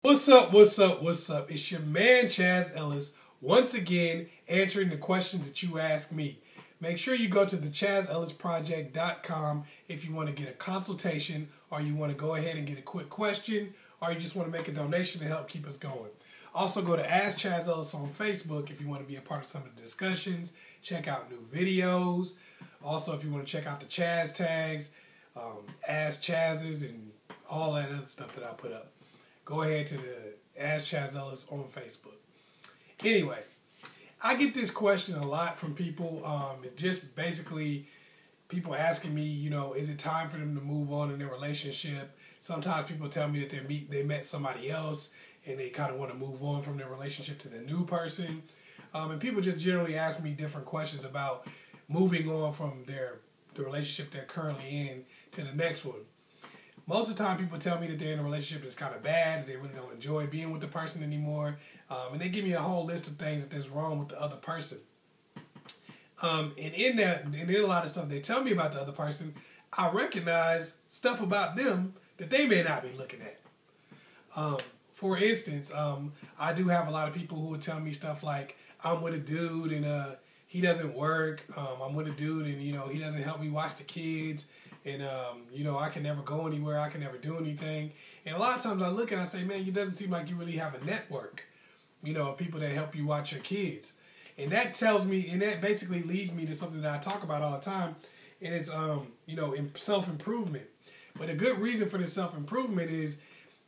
What's up, what's up, what's up? It's your man, Chaz Ellis, once again answering the questions that you ask me. Make sure you go to the askchazzellisproject.com if you want to get a consultation, or you want to go ahead and get a quick question, or you just want to make a donation to help keep us going. Also go to Ask Chaz Ellis on Facebook if you want to be a part of some of the discussions, check out new videos. Also, if you want to check out the Chaz tags, Ask Chaz's, and all that other stuff that I put up, go ahead to the Ask Chaz Ellis on Facebook. Anyway, I get this question a lot from people. It's just basically people asking me, is it time for them to move on in their relationship? Sometimes people tell me that they met somebody else and they kind of want to move on from their relationship to the new person. And people just generally ask me different questions about moving on from the relationship they're currently in to the next one. Most of the time, people tell me that they're in a relationship that's kind of bad, that they really don't enjoy being with the person anymore, and they give me a whole list of things that's wrong with the other person. And in a lot of stuff they tell me about the other person, I recognize stuff about them that they may not be looking at. For instance, I do have a lot of people who would tell me stuff like, I'm with a dude and he doesn't work. I'm with a dude and he doesn't help me watch the kids. And, I can never go anywhere. I can never do anything. And a lot of times I look and I say, man, it doesn't seem like you really have a network, of people that help you watch your kids. And that tells me, and that basically leads me to something that I talk about all the time. And it's, self-improvement. But a good reason for this self-improvement is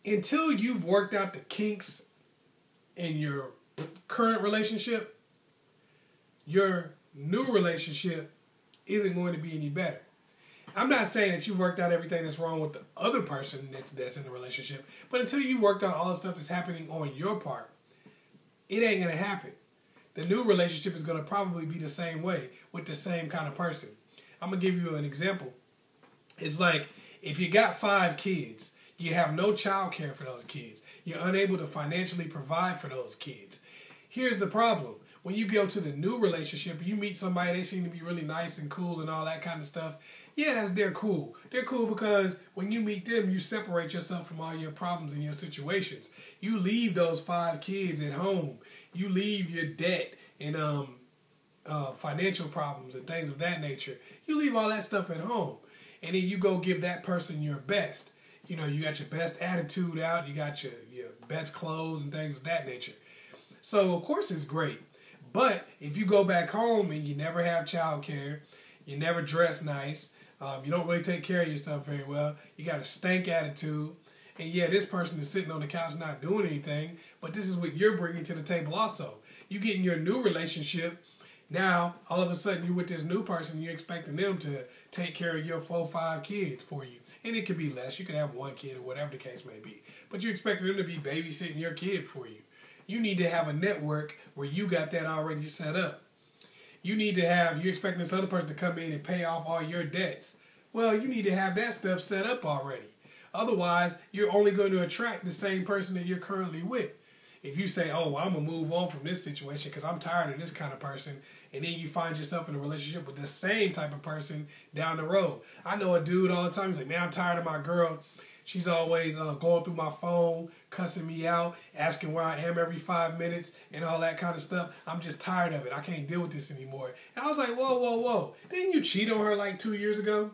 until you've worked out the kinks in your current relationship, your new relationship isn't going to be any better. I'm not saying that you've worked out everything that's wrong with the other person that's in the relationship, but until you've worked out all the stuff that's happening on your part, it ain't going to happen. The new relationship is going to probably be the same way with the same kind of person. I'm going to give you an example. It's like if you got 5 kids, you have no child care for those kids. You're unable to financially provide for those kids. Here's the problem. When you go to the new relationship, you meet somebody, they seem to be really nice and cool and all that kind of stuff. Yeah, they're cool. They're cool because when you meet them, you separate yourself from all your problems and your situations. You leave those 5 kids at home. You leave your debt and financial problems and things of that nature. You leave all that stuff at home. And then you go give that person your best. You got your best attitude out. You got your best clothes and things of that nature. So, of course, it's great. But if you go back home and you never have child care, you never dress nice, you don't really take care of yourself very well, you got a stank attitude, and yeah, this person is sitting on the couch not doing anything, but this is what you're bringing to the table also. You get in your new relationship, now all of a sudden you're with this new person, you're expecting them to take care of your 4 or 5 kids for you. And it could be less, you could have 1 kid or whatever the case may be. But you're expecting them to be babysitting your kid for you. You need to have a network where you got that already set up. You're expecting this other person to come in and pay off all your debts. Well, you need to have that stuff set up already. Otherwise, you're only going to attract the same person that you're currently with. If you say, oh, I'm going to move on from this situation because I'm tired of this kind of person, and then you find yourself in a relationship with the same type of person down the road. I know a dude all the time, he's like, man, I'm tired of my girl. She's always going through my phone, cussing me out, asking where I am every 5 minutes, and all that kind of stuff. I'm just tired of it. I can't deal with this anymore. And I was like, whoa, whoa, whoa. Didn't you cheat on her like 2 years ago?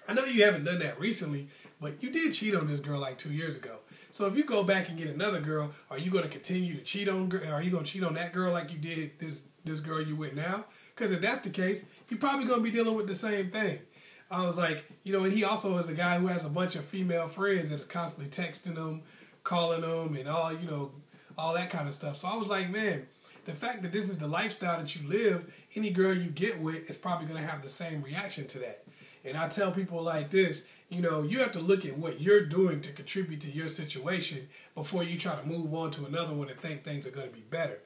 I know you haven't done that recently, but you did cheat on this girl like 2 years ago. So if you go back and get another girl, are you going to continue to cheat on her? Are you going to cheat on that girl like you did this girl you with now? Because if that's the case, you're probably going to be dealing with the same thing. I was like, and he also is a guy who has a bunch of female friends that's constantly texting them, calling them, and all that kind of stuff. So I was like, man, the fact that this is the lifestyle that you live, any girl you get with is probably going to have the same reaction to that. And I tell people like this, you have to look at what you're doing to contribute to your situation before you try to move on to another one and think things are going to be better.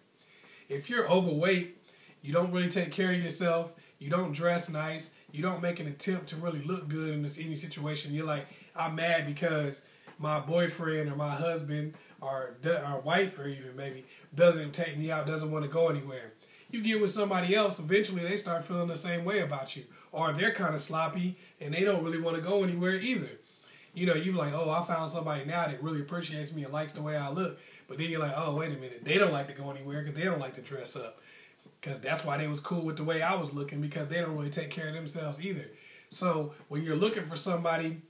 If you're overweight, you don't really take care of yourself, you don't dress nice, you don't make an attempt to really look good in any situation. You're like, I'm mad because my boyfriend or my husband or our wife or even maybe doesn't take me out, doesn't want to go anywhere. You get with somebody else, eventually they start feeling the same way about you. Or they're kind of sloppy and they don't really want to go anywhere either. You know, you're like, oh, I found somebody now that really appreciates me and likes the way I look. But then you're like, oh, wait a minute. They don't like to go anywhere because they don't like to dress up. Because that's why they was cool with the way I was looking, because they don't really take care of themselves either. So when you're looking for somebody,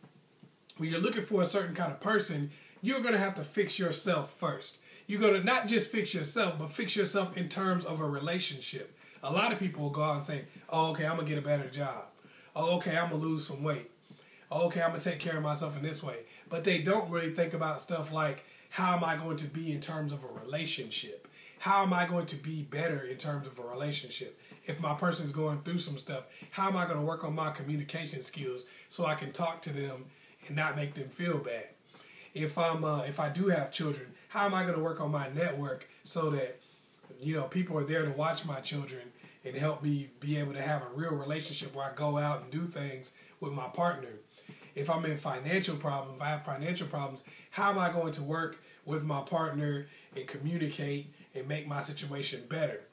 when you're looking for a certain kind of person, you're going to have to fix yourself first. You're going to not just fix yourself, but fix yourself in terms of a relationship. A lot of people will go out and say, oh, okay, I'm going to get a better job. Oh, okay, I'm going to lose some weight. Oh, okay, I'm going to take care of myself in this way. But they don't really think about stuff like, how am I going to be in terms of a relationship? How am I going to be better in terms of a relationship? If my person's going through some stuff, how am I going to work on my communication skills so I can talk to them and not make them feel bad? If I do have children, how am I going to work on my network so that, you know, people are there to watch my children and help me be able to have a real relationship where I go out and do things with my partner? If I'm in financial problems, if I have financial problems, how am I going to work with my partner and communicate and make my situation better?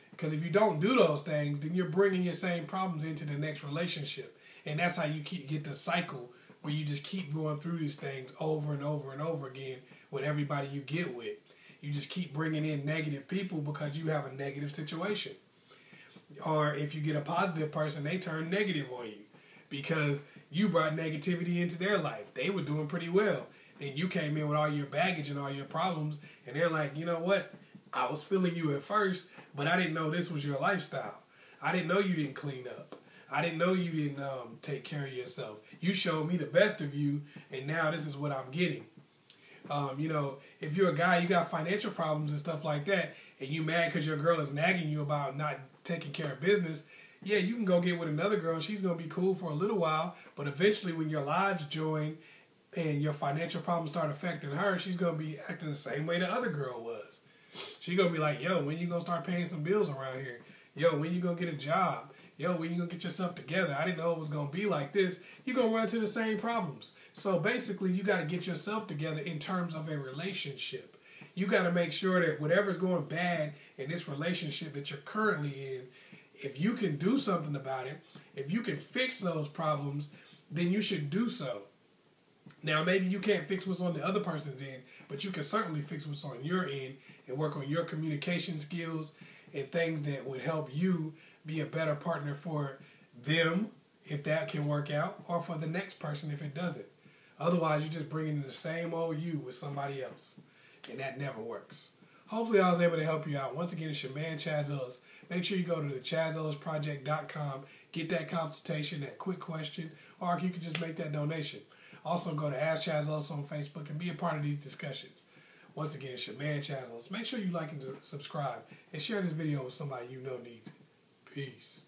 Because if you don't do those things, then you're bringing your same problems into the next relationship. And that's how you get the cycle where you just keep going through these things over and over and over again with everybody you get with. You just keep bringing in negative people because you have a negative situation. Or if you get a positive person, they turn negative on you because you brought negativity into their life. They were doing pretty well. Then you came in with all your baggage and all your problems, and they're like, you know what? I was feeling you at first, but I didn't know this was your lifestyle. I didn't know you didn't clean up. I didn't know you didn't take care of yourself. You showed me the best of you, and now this is what I'm getting. You know, if you're a guy, you got financial problems and stuff like that, and you mad because your girl is nagging you about not taking care of business, yeah, you can go get with another girl, and she's going to be cool for a little while, but eventually when your lives join and your financial problems start affecting her, she's going to be acting the same way the other girl was. She's going to be like, yo, when you going to start paying some bills around here? Yo, when you going to get a job? Yo, when you going to get yourself together? I didn't know it was going to be like this. You're going to run into the same problems. So basically, you got to get yourself together in terms of a relationship. You got to make sure that whatever's going bad in this relationship that you're currently in, if you can do something about it, if you can fix those problems, then you should do so. Now, maybe you can't fix what's on the other person's end, but you can certainly fix what's on your end and work on your communication skills and things that would help you be a better partner for them, if that can work out, or for the next person if it doesn't. Otherwise, you're just bringing in the same old you with somebody else, and that never works. Hopefully, I was able to help you out. Once again, it's your man, Chaz Ellis. Make sure you go to the askchazzellisproject.com, get that consultation, that quick question, or you can just make that donation. Also, go to Ask Chaz Ellis on Facebook and be a part of these discussions. Once again, it's your man, Chaz Ellis. Make sure you like and subscribe and share this video with somebody you know needs it. Peace.